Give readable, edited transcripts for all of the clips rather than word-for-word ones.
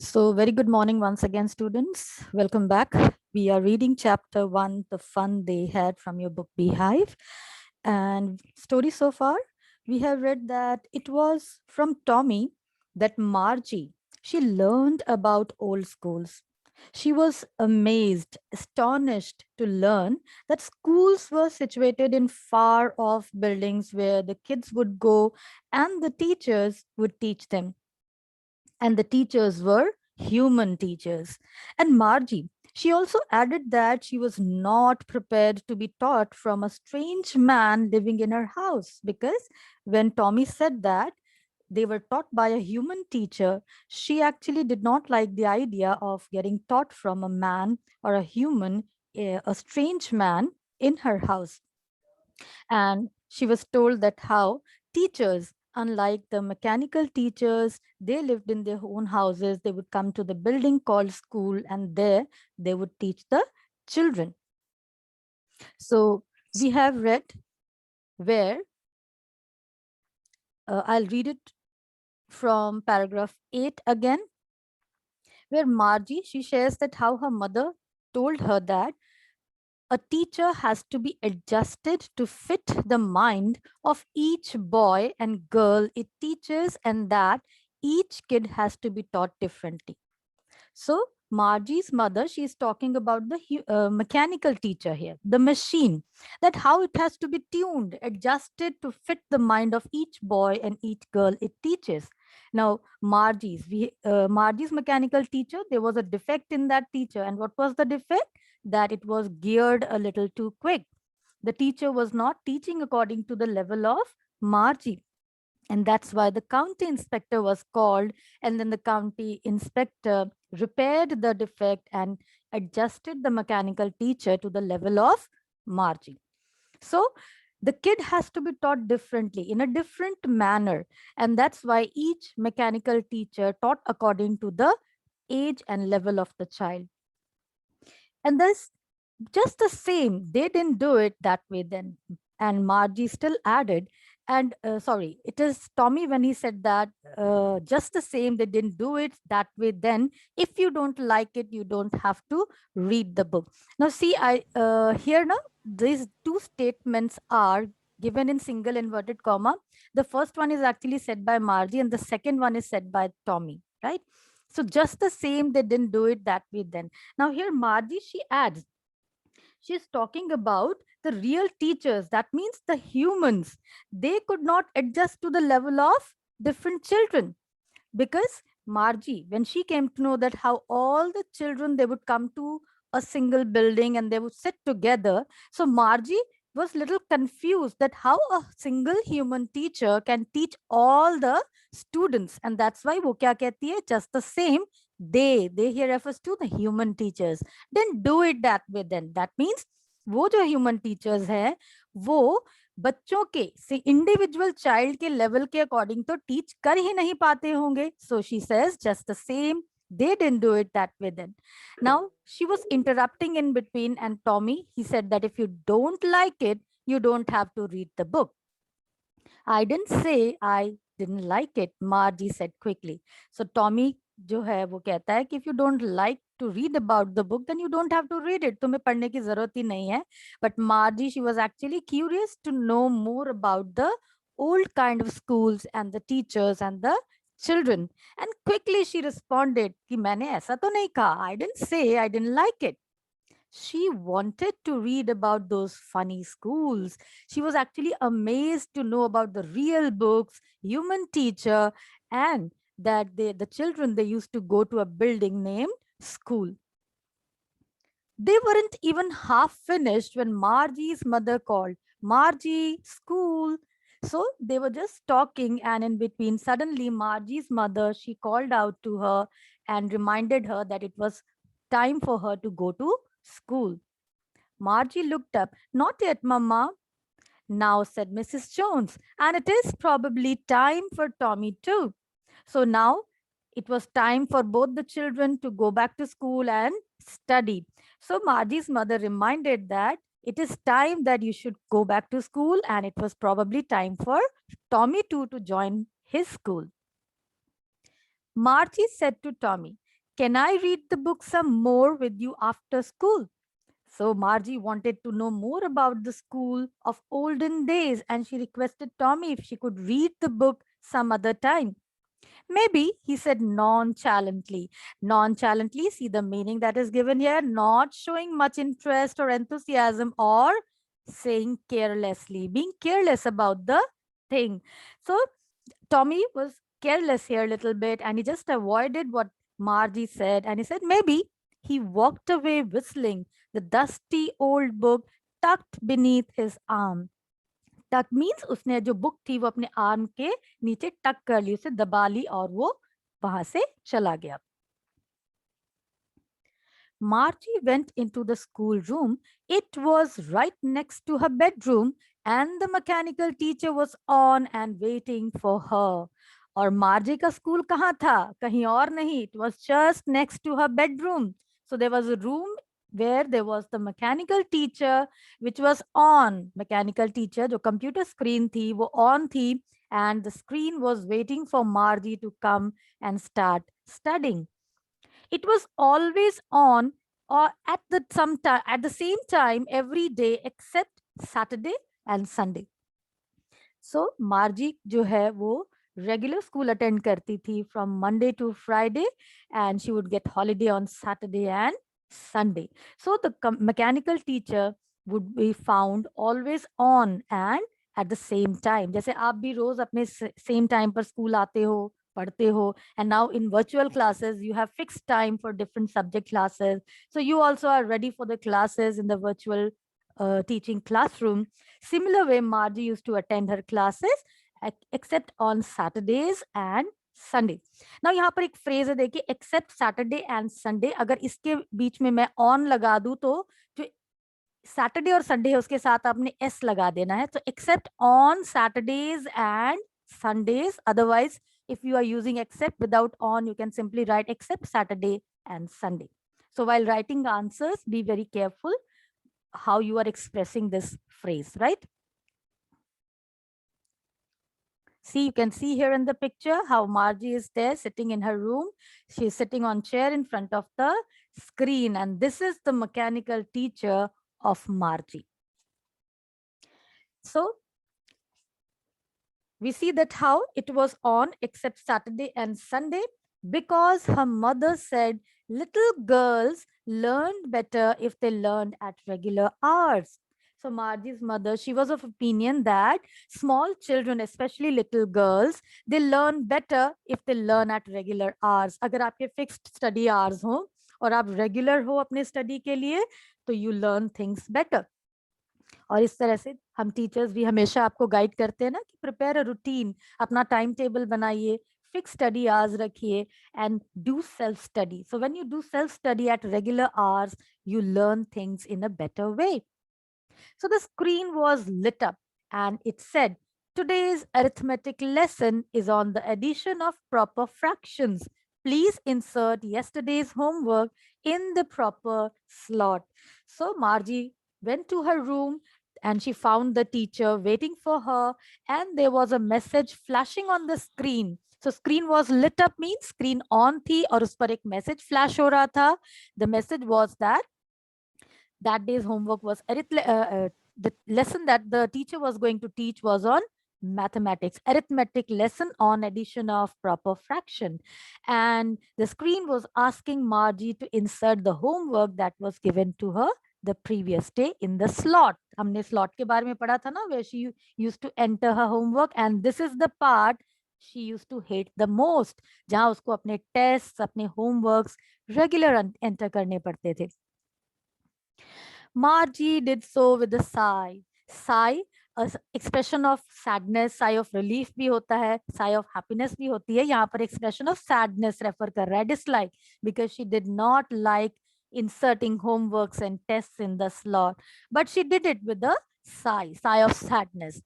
So, very good morning once again, students. Welcome back. We are reading chapter 1, The Fun They Had from your book Beehive. And story so far, we have read that it was from Tommy that Margie, she learned about old schools. She was amazed, astonished to learn that schools were situated in far off buildings where the kids would go and the teachers would teach them, and the teachers were human teachers. And Margie, she also added that she was not prepared to be taught from a strange man living in her house, because when Tommy said that they were taught by a human teacher, she actually did not like the idea of getting taught from a man or a human, a strange man in her house. And she was told that how teachers, unlike the mechanical teachers, they lived in their own houses. They would come to the building called school, and there they would teach the children. So we have read where I'll read it from paragraph 8 again, where Margie, she shares that how her mother told her that a teacher has to be adjusted to fit the mind of each boy and girl it teaches, and that each kid has to be taught differently. So Margie's mother, she's talking about the mechanical teacher here, the machine, that how it has to be tuned, adjusted to fit the mind of each boy and each girl it teaches. Now, Margie's mechanical teacher, there was a defect in that teacher. And what was the defect? That it was geared a little too quick. The teacher was not teaching according to the level of Margie. And that's why the county inspector was called, and then the county inspector repaired the defect and adjusted the mechanical teacher to the level of Margie. So the kid has to be taught differently, in a different manner, and that's why each mechanical teacher taught according to the age and level of the child. And this just the same, they didn't do it that way then. And Margie still added, and sorry, it is Tommy when he said that just the same, they didn't do it that way then. If you don't like it, you don't have to read the book. Now, see, I here now, these two statements are given in single inverted comma. The first one is actually said by Margie, and the second one is said by Tommy, right? So just the same, they didn't do it that way then. Now here Margie, she adds, she's talking about the real teachers. That means the humans. They could not adjust to the level of different children, because Margie, when she came to know that how all the children, they would come to a single building and they would sit together. So Margie was little confused that how a single human teacher can teach all the students. And that's why वो क्या कहती है, just the same, they here refers to the human teachers. Then do it that way then. That means वो जो human teachers है वो बच्चों के से इंडिविजुअल चाइल्ड के लेवल के अकॉर्डिंग तो टीच कर ही नहीं पाते होंगे. So she says just the same, they didn't do it that way then. Now she was interrupting in between, and Tommy, he said that if you don't like it, you don't have to read the book. I didn't say I didn't like it, Margie said quickly. So Tommy जो है वो कहता है कि if you don't like to read about the book, then you don't have to read it. तुम्हें पढ़ने की जरूरत ही नहीं है. But Margie, she was actually curious to know more about the old kind of schools and the teachers and the children. And quickly she responded कि मैंने ऐसा तो नहीं कहा. I didn't say I didn't like it. She wanted to read about those funny schools. She was actually amazed to know about the real books, human teacher, and that the children, they used to go to a building named school. They weren't even half finished when Margie's mother called, Margie, school. So they were just talking, and in between, suddenly Margie's mother, she called out to her and reminded her that it was time for her to go to school. Margie looked up. Not yet, Mamma. Now, said Mrs. Jones, and it is probably time for Tommy too. So now it was time for both the children to go back to school and study. So Margie's mother reminded that it is time that you should go back to school, and it was probably time for Tommy too to join his school. Margie said to Tommy, Can I read the book some more with you after school? So Margie wanted to know more about the school of olden days, and she requested Tommy if she could read the book some other time. Maybe, he said nonchalantly. Nonchalantly, see the meaning that is given here, not showing much interest or enthusiasm, or saying carelessly, being careless about the thing. So Tommy was careless here a little bit, and he just avoided what Margie said, and he said maybe. He walked away whistling, the dusty old book tucked beneath his arm. टक means उसने जो book थी वो अपने arm के नीचे टक कर ली, उसे दबा ली और वो वहां से चला गया. Margie went into the schoolroom. It was right next to her bedroom, and the mechanical teacher was on and waiting for her. और मार्जी का स्कूल कहाँ था? कहीं और नहीं. It was just next to her bedroom. So there was a room where there was the mechanical teacher, which was on. Mechanical teacher, जो computer screen थी, वो on थी, and the screen was waiting for Margie to come and start studying. It was always on or at the same time every day except Saturday and Sunday. So Margie जो है वो regular school attend करती थी from Monday to Friday, and she would get holiday on Saturday and Sunday. So the mechanical teacher would be found always on and at the same time. जैसे आप भी रोज अपने same time पर school आते हो, पढ़ते हो, and now in virtual classes you have fixed time for different subject classes, so you also are ready for the classes in the virtual teaching classroom. Similar way, Margie used to attend her classes except on Saturdays and Sunday. Now यहाँ पर एक phrase है, देखिए, except Saturday and Sunday. अगर इसके बीच में मैं on लगा दूं तो जो Saturday और Sunday है उसके साथ आपने s लगा देना है. तो except on Saturdays and Sundays. Otherwise, if you are using except without on, you can simply write except Saturday and Sunday. So while writing answers, be very careful how you are expressing this phrase, right? See, you can see here in the picture how Margie is there sitting in her room. She's sitting on chair in front of the screen, and this is the mechanical teacher of Margie. So we see that how it was on except Saturday and Sunday because her mother said little girls learned better if they learned at regular hours. So Margie's mother, she was of opinion that small children, especially little girls, they learn better if they learn at regular hours. अगर आपके fixed study hours हो और आप regular हो अपने study के लिए, तो you learn things better. और इस तरह से हम टीचर्स भी हमेशा आपको गाइड करते हैं ना कि प्रिपेयर अ रूटीन, अपना टाइम टेबल बनाइए, फिक्स स्टडी आवर्स रखिए, and do self study. So when you do self study at regular hours, you learn things in a better way. So the screen was lit up and it said, today's arithmetic lesson is on the addition of proper fractions. Please insert yesterday's homework in the proper slot. So Margie went to her room and she found the teacher waiting for her, and there was a message flashing on the screen. So screen was lit up means screen on thi aur us par ek message flash ho raha tha. The message was that that day's homework was the lesson that the teacher was going to teach was on mathematics, arithmetic lesson on addition of proper fraction. And the screen was asking Margie to insert the homework that was given to her the previous day in the slot. हमने slot के बारे में पढ़ा था ना, where she used to enter her homework, and this is the part she used to hate the most, जहाँ उसको अपने tests, अपने homeworks regular enter करने पड़ते थे. Margie did so with a sigh. Sigh, expression of sadness, sigh of relief भी होता है, sigh of happiness भी होती है. यहाँ पर expression of sadness refer कर रहा है, dislike, because she did not like inserting homeworks and tests in the slot, but she did it with a sigh, sigh of sadness.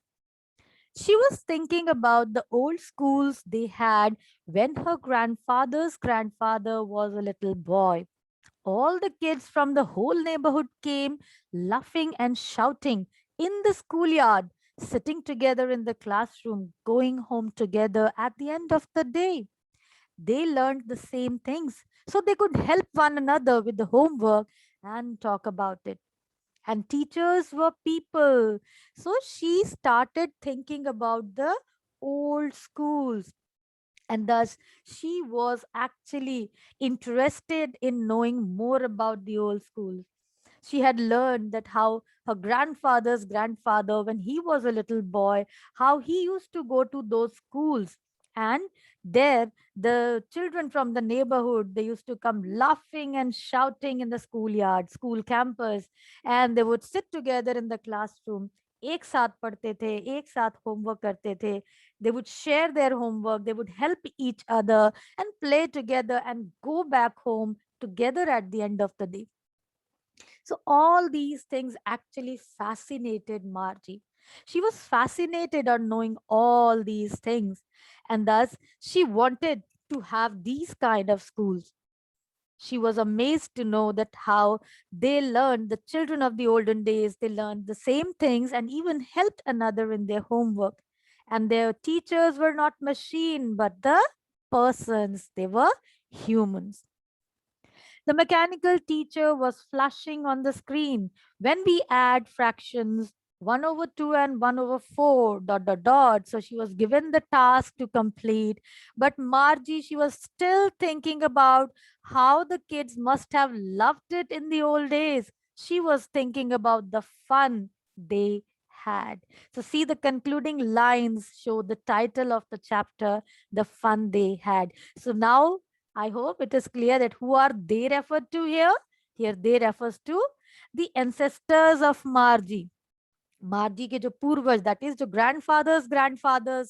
She was thinking about the old schools they had when her grandfather's grandfather was a little boy. All the kids from the whole neighborhood came laughing and shouting in the schoolyard, sitting together in the classroom, going home together at the end of the day. they learned the same things, so they could help one another with the homework and talk about it. And teachers were people. So she started thinking about the old schools, and thus she was actually interested in knowing more about the old schools. She had learned that how her grandfather's grandfather, when he was a little boy, how he used to go to those schools. And there, the children from the neighborhood, they used to come laughing and shouting in the schoolyard, school campus, and they would sit together in the classroom. एक साथ पढ़ते थे, एक साथ homework करते थे. They would share their homework, they would help each other and play together and go back home together at the end of the day. So all these things actually fascinated Margie. She was fascinated on knowing all these things, and thus she wanted to have these kind of schools. She was amazed to know that how they learned, the children of the olden days, they learned the same things and even helped another in their homework. And their teachers were not machine, but the persons, they were humans. The mechanical teacher was flashing on the screen. When we add fractions 1 over 2 and 1 over 4, dot, dot, dot. So she was given the task to complete. But Margie, she was still thinking about how the kids must have loved it in the old days. She was thinking about the fun they had. So, see, the concluding lines show the title of the chapter, The Fun They Had. So, now I hope it is clear that who are they referred to here? Here they refers to the ancestors of Margie. Margie के जो पूर्वज, that is जो grandfathers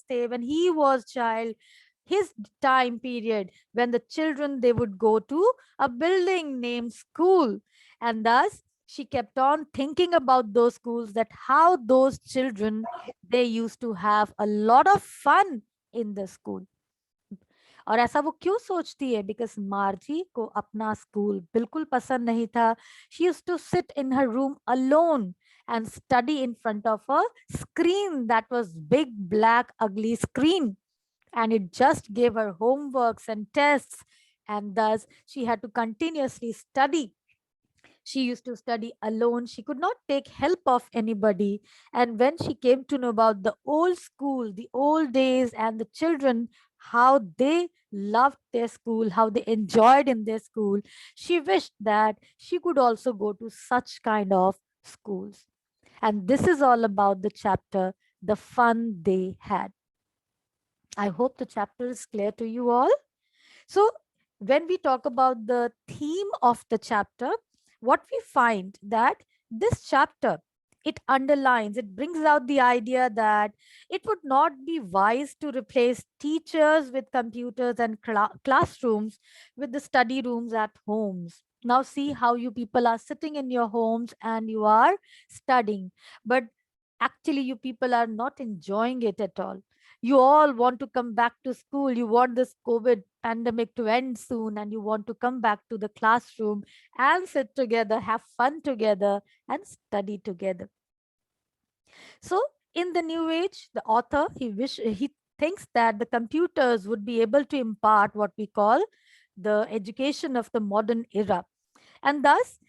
थे when he was child, his time period when the children they would go to a building named school, and thus she kept on thinking about those schools, that how those children they used to have a lot of fun in the school. और ऐसा वो क्यों सोचती है? Because मार्जी को अपना school बिल्कुल पसंद नहीं था. She used to sit in her room alone and study in front of a screen that was big black ugly screen, and it just gave her homeworks and tests, and thus she had to continuously study. She used to study alone. She could not take help of anybody. And when she came to know about the old school, the old days, and the children, how they loved their school, how they enjoyed in their school, she wished that she could also go to such kind of schools. And this is all about the chapter, The Fun They Had. I hope the chapter is clear to you all. So, when we talk about the theme of the chapter, what we find that this chapter, it underlines, it brings out the idea that it would not be wise to replace teachers with computers and classrooms with the study rooms at homes. Now see how you people are sitting in your homes and you are studying, but actually you people are not enjoying it at all. You all want to come back to school. You want this COVID pandemic to end soon, and you want to come back to the classroom and sit together, have fun together, and study together. So, in the new age, the author he thinks that the computers would be able to impart what we call the education of the modern era, and thus.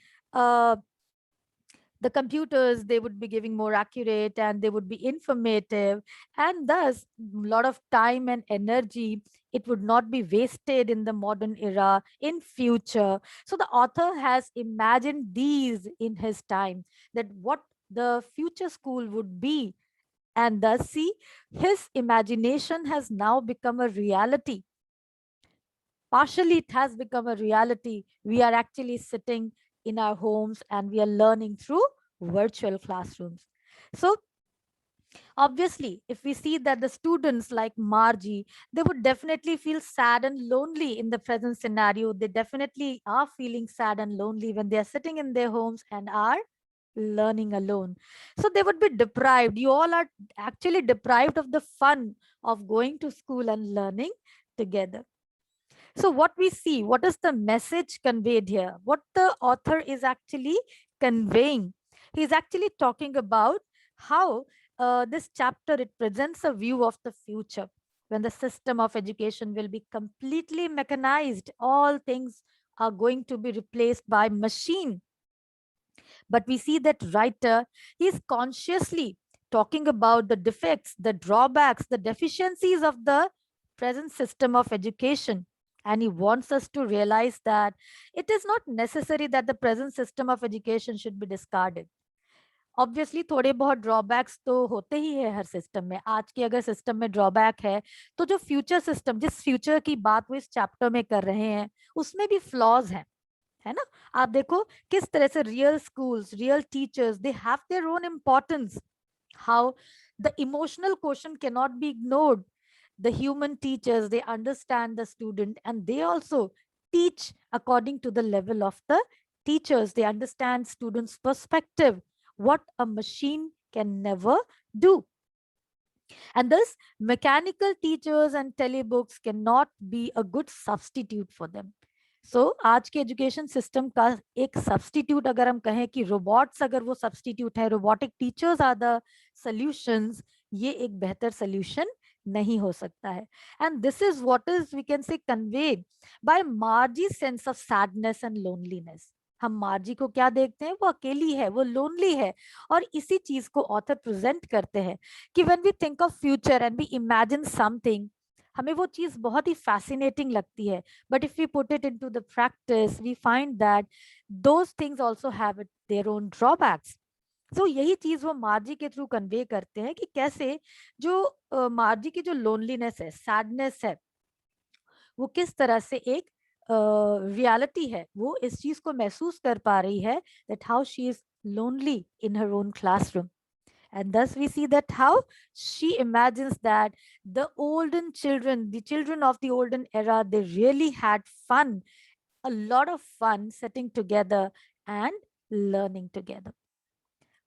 The computers they would be giving more accurate and they would be informative, and thus a lot of time and energy it would not be wasted in the modern era in future. So the author has imagined these in his time, that what the future school would be, and thus see his imagination has now become a reality. Partially it has become a reality. We are actually sitting in our homes and we are learning through virtual classrooms. So obviously, if we see that the students like Margie, they would definitely feel sad and lonely in the present scenario. They definitely are feeling sad and lonely when they are sitting in their homes and are learning alone. So they would be deprived. You all are actually deprived of the fun of going to school and learning together. So, what we see, what is the message conveyed here? What the author is actually conveying? He's actually talking about how this chapter it presents a view of the future. when the system of education will be completely mechanized. All things are going to be replaced by machine. But we see that writer, he's consciously talking about the defects, the drawbacks, the deficiencies of the present system of education. And he wants us to realize that it is not necessary that the present system of education should be discarded. Obviously थोड़े बहुत drawbacks तो होते ही है हर system में. आज के अगर system में ड्रॉबैक है तो जो फ्यूचर सिस्टम, जिस फ्यूचर की बात वो इस चैप्टर में कर रहे हैं, उसमें भी फ्लॉज हैं, है ना. आप देखो किस तरह से real schools, real teachers, they have their own importance. How the emotional question can not be ignored. The human teachers, they understand the student and they also teach according to the level of the teachers. They understand students perspective, what a machine can never do. And thus mechanical teachers and telebooks cannot be a good substitute for them. So आज के education system का एक substitute अगर हम कहें कि robots अगर वो सब्स्टिट्यूट है, robotic teachers are the solutions, ये एक बेहतर सॉल्यूशन नहीं हो सकता है. And this is what is we can say conveyed by Margie sense of sadness and loneliness. हम मार्जी को क्या देखते हैं, वो अकेली है, वो लोनली है. और इसी चीज को ऑथर प्रेजेंट करते हैं कि when we think of future and we imagine something, हमें वो चीज बहुत ही फैसिनेटिंग लगती है. But if we put it into the practice, we find that those things also have their own drawbacks. तो यही चीज वो मार्जी के थ्रू कन्वे करते हैं कि कैसे जो मार्जी की जो लोनलीनेस है, सैडनेस है, वो किस तरह से एक रियलिटी है, वो इस चीज को महसूस कर पा रही है, that how she is lonely in her own classroom. And thus we see that how she imagines that the olden children, the children of the olden era, they really had fun, a lot of fun sitting together and learning together.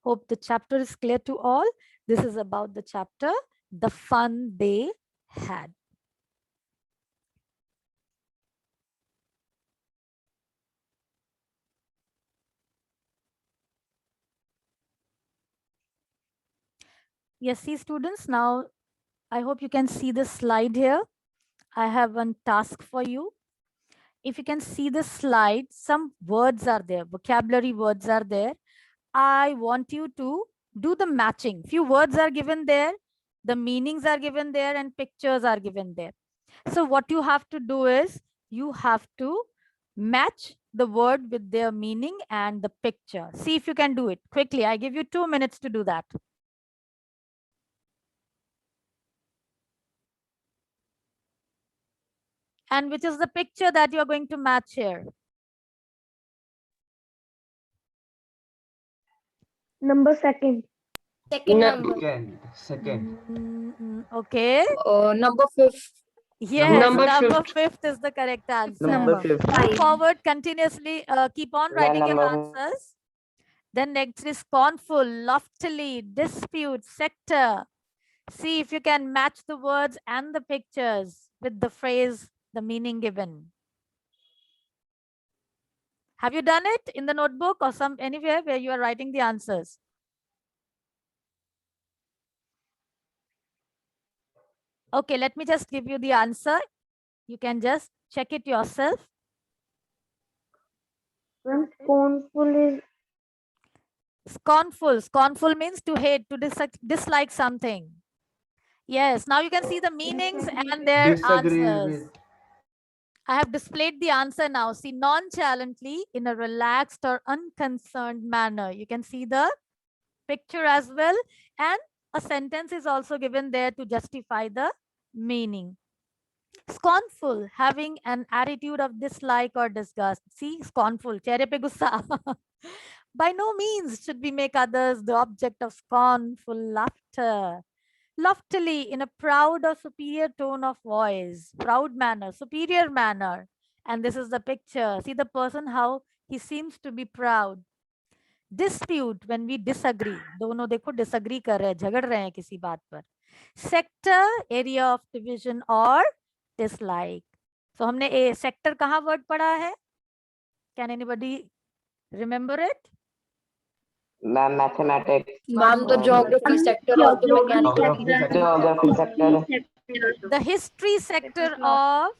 Hope the chapter is clear to all. This is about the chapter, the fun they had. Yes, see students, now I hope you can see the slide here. I have one task for you. If you can see the slide, some words are there, vocabulary words are there. I want you to do the matching. Few words are given there, the meanings are given there, and pictures are given there. So what you have to do is you have to match the word with their meaning and the picture. See if you can do it quickly. I give you 2 minutes to do that. And which is the picture that you're going to match here? Number second. Second number. Second. Okay. Number 5th. Yes, Number number fifth. fifth is the correct answer. Number Move 5. forward continuously. Keep on writing your number- answers. Then next is scornful, loftily, dispute, sector. See if you can match the words and the pictures with the phrase, the meaning given. Have you done it in the notebook or anywhere where you are writing the answers? Okay, let me just give you the answer. You can just check it yourself. When scornful is Scornful. Scornful means to hate, to dislike something. Yes, now you can see the meanings and their Disagree answers. with. I have displayed the answer now. See, nonchalantly, in a relaxed or unconcerned manner. You can see the picture as well. And a sentence is also given there to justify the meaning. Scornful, having an attitude of dislike or disgust. See, scornful, chehre pe gussa. By no means should we make others the object of scornful laughter. Loftily, in a proud or superior tone of voice, proud manner, superior manner. And this is the picture. See the person, how he seems to be proud. Dispute, when we disagree. दोनों देखो disagree कर रहे हैं, झगड़ रहे हैं किसी बात पर. Sector, area of division or dislike. So हमने a sector कहाँ word पढ़ा है? Can anybody remember it? Mathematics. Ma'am, the geography sector of the mechanical. Geography sector. The history sector of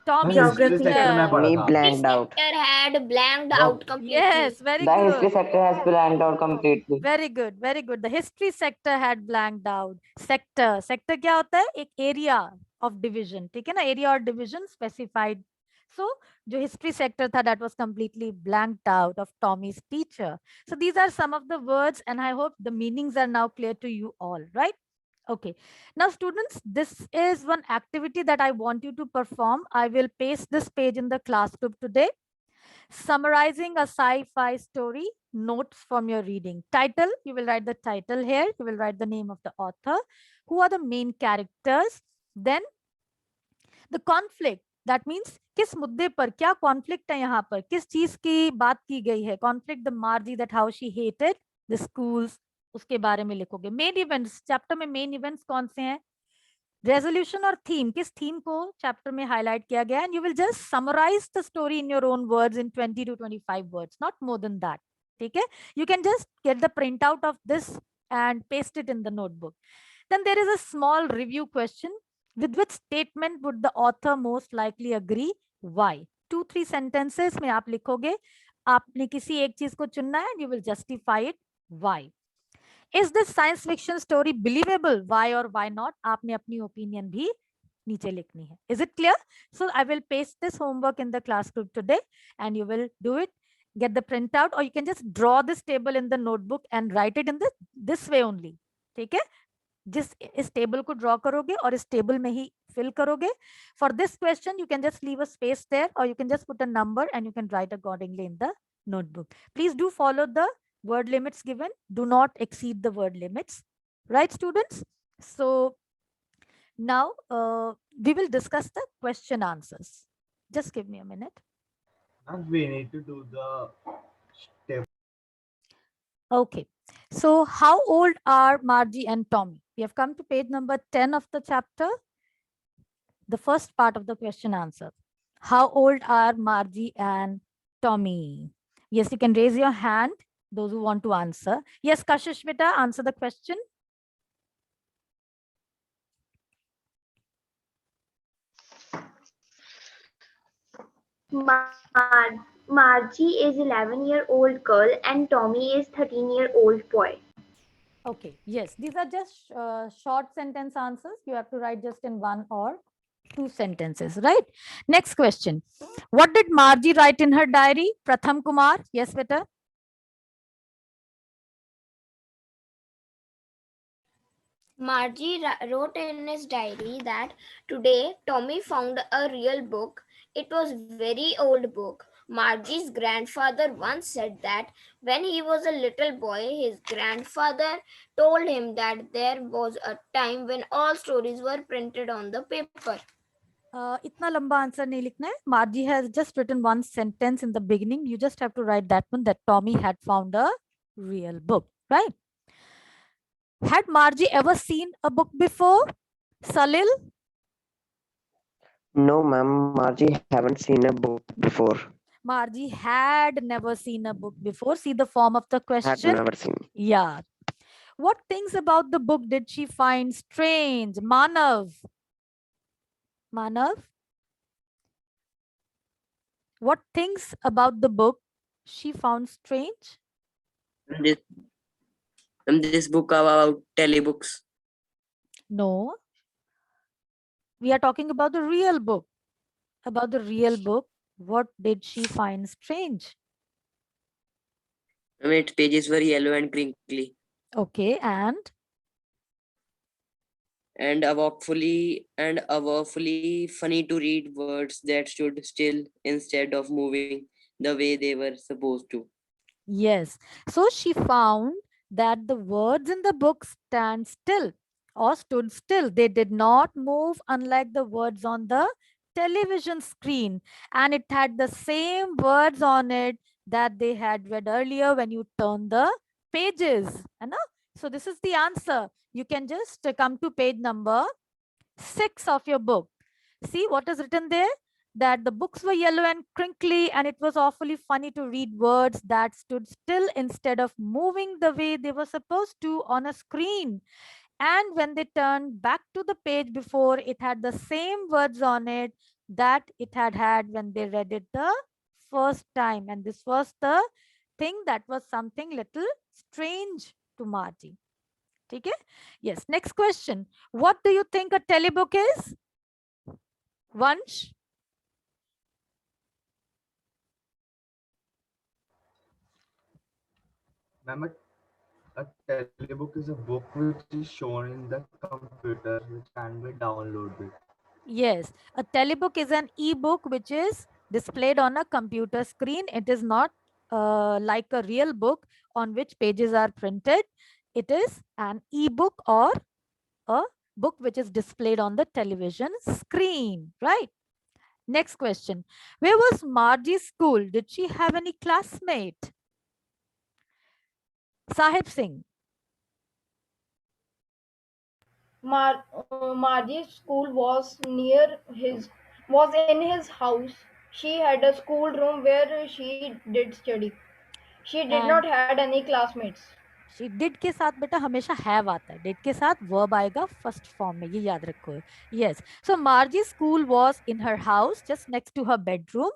Tommy's History sector teacher. में पढ़ा Me था. blanked out. Sector had blanked Wow. out completely. Yes, very The history good. sector has blanked out completely. Very good, very good. The history sector had blanked out. Sector क्या होता है? एक area of division, ठीक है ना? Area or division specified. So जो history sector था, that was completely blanked out of Tommy's teacher. So these are some of the words, and I hope the meanings are now clear to you all, right? Okay. Now, students, this is one activity that I want you to perform. I will paste this page in the class group today. Summarizing a sci-fi story, notes from your reading. Title, you will write the title here. You will write the name of the author. Who are the main characters? Then the conflict. That means किस मुद्दे पर क्या conflict है यहाँ पर, किस चीज की बात की गई है. Conflict the Margie, that how she hated the schools, उसके बारे में लिखोगे. Main events, chapter में main events कौन से हैं? Resolution और theme, किस theme को chapter में highlight किया गया. And you will just summarize the story in your own words in 20 to 25 words, not more than that. ठीक है? You can just get the printout of this and paste it in the notebook. Then there is a small review question. With which statement would the author most likely agree? Why? 2-3 sentences में आप लिखोगे. आपने किसी एक चीज को चुनना है and you will justify it. Why? Is this science fiction story believable? Why or why not? आपने अपनी opinion भी नीचे लिखनी है. Is it clear? So I will paste this homework in the class group today and you will do it. Get the printout, or you can just draw this table in the notebook and write it in this way only. ठीक है? जिस इस table को draw करोगे और इस table में ही फिल करोगे. For this question you can just leave a space there, और you can just put a number and you can write accordingly in the notebook. Please do follow the word limits given. Do not exceed the word limits. Right, students? So now we will discuss the question answers. Just give me a minute. And we need to do the step. Okay. So how old are Margie and Tommy? We have come to page number 10 of the chapter. The first part of the question answer. How old are Margie and Tommy? Yes, you can raise your hand, those who want to answer. Yes, Kashish beta, answer the question. Margie is 11-year-old girl and Tommy is 13-year-old boy. Okay, yes, these are just short sentence answers. You have to write just in 1 or 2 sentences, right? Next question. What did Margie write in her diary? Pratham Kumar. Yes, beta. Margie wrote in his diary that today Tommy found a real book. It was very old book. Margie's grandfather once said that when he was a little boy, his grandfather told him that there was a time when all stories were printed on the paper. इतना लंबा answer नहीं लिखना है. Margie has just written one sentence in the beginning. You just have to write that one, that Tommy had found a real book, right? Had Margie ever seen a book before? Salil? No, ma'am. Margie haven't seen a book before. Margie had never seen a book before. See the form of the Had question. never seen. Yeah. What things about the book did she find strange? Manav? Manav? What things about the book she found strange? This book about telebooks. No. We are talking about the real book. About the real book. What did she find strange? Its pages were yellow and crinkly, Okay, and a woefully funny to read words that stood still instead of moving the way they were supposed to. yes. So she found that the words in the book stand still or stood still. They did not move, unlike the words on the television screen. And it had the same words on it that they had read earlier when you turn the pages. So this is the answer. You can just come to page number 6 of your book. See what is written there? That the books were yellow and crinkly, and it was awfully funny to read words that stood still instead of moving the way they were supposed to on a screen. And when they turned back to the page before, it had the same words on it that it had when they read it the first time. And this was the thing that was something little strange to Margie. Okay? Yes. Next question. What do you think a telebook is? Vansh? Ma'am, a telebook is a book which is shown in the computer which can be downloaded. Yes, a telebook is an e-book which is displayed on a computer screen. It is not like a real book on which pages are printed. It is an e-book or a book which is displayed on the television screen, right? Next question. Where was Margie's school? Did she have any classmate? Sahib Singh. Margie's school was in his house. She had a schoolroom where she did study. She did not And had any classmates. Did के साथ बेटा हमेशा have आता है. Did के साथ verb आएगा first form में, ये याद रखो. Yes, so Margie school was in her house just next to her bedroom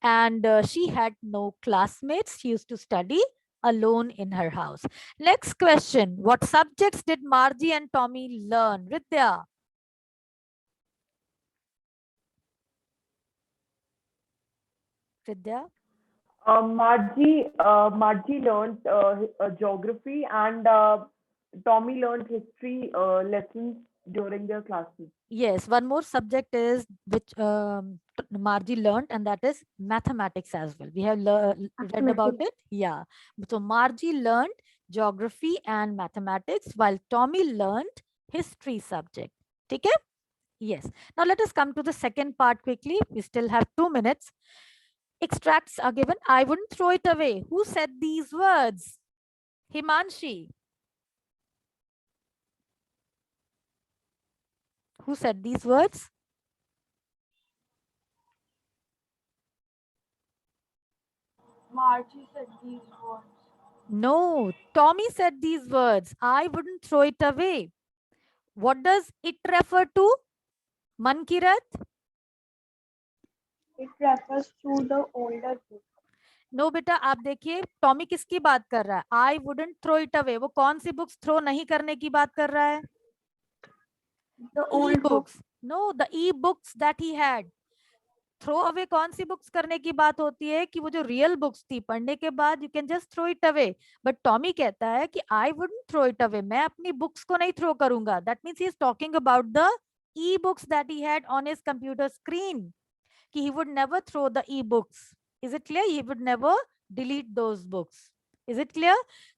and she had no classmates. She used to study alone in her house. Next question. What subjects did Margie and Tommy learn? Vidya. Vidya. Margie learned geography and Tommy learned history lessons during their classes. Yes, one more subject is which Margie learned, and that is mathematics as well. We have read about it. Yeah. So Margie learned geography and mathematics while Tommy learned history subject. Okay? Yes. Now let us come to the second part quickly. We still have 2 minutes. Extracts are given. I wouldn't throw it away. Who said these words? Himanshi. Who said these words? Margie said these words. No, Tommy said these words. I wouldn't throw it away. What does it refer to? Mankirat? It refers to the older book. No बेटा, आप देखिए Tommy किसकी बात कर रहा है. I wouldn't throw it away. वो कौन सी बुक्स थ्रो नहीं करने की बात कर रहा है? The old books. No, the e-books that he had. Throw away कौन सी बुक्स करने की बात होती है कि वो जो रियल बुक्स थी पढ़ने के बाद you can just throw it away. But Tommy कहता है कि I wouldn't throw it away. मैं अपनी बुक्स को नहीं थ्रो करूंगा. That means he is talking about the e-books that he had on his computer screen. कि he would never throw the e-books. Is it clear? He would never delete those books. Is it clear?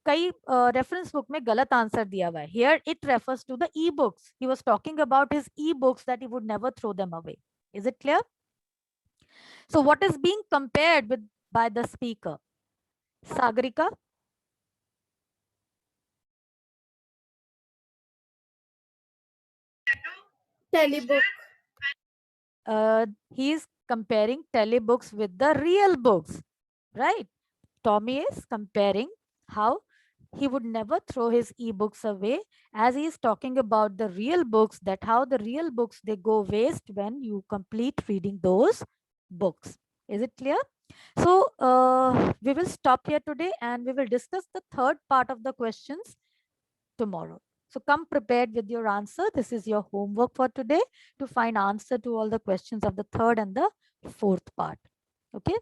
कई reference book में गलत answer दिया हुआ है. Here it refers to the e-books. He was talking about his e-books that he would never throw them away. Is it clear? So what is being compared with by the speaker? Sagarika? telebook. He is comparing telebooks with the real books, right? Tommy is comparing how he would never throw his e-books away, as he is talking about the real books, that how the real books, they go waste when you complete reading those books. Is it clear? So we will stop here today and we will discuss the third part of the questions tomorrow. So come prepared with your answer. This is your homework for today, to find answer to all the questions of the third and the fourth part. Okay.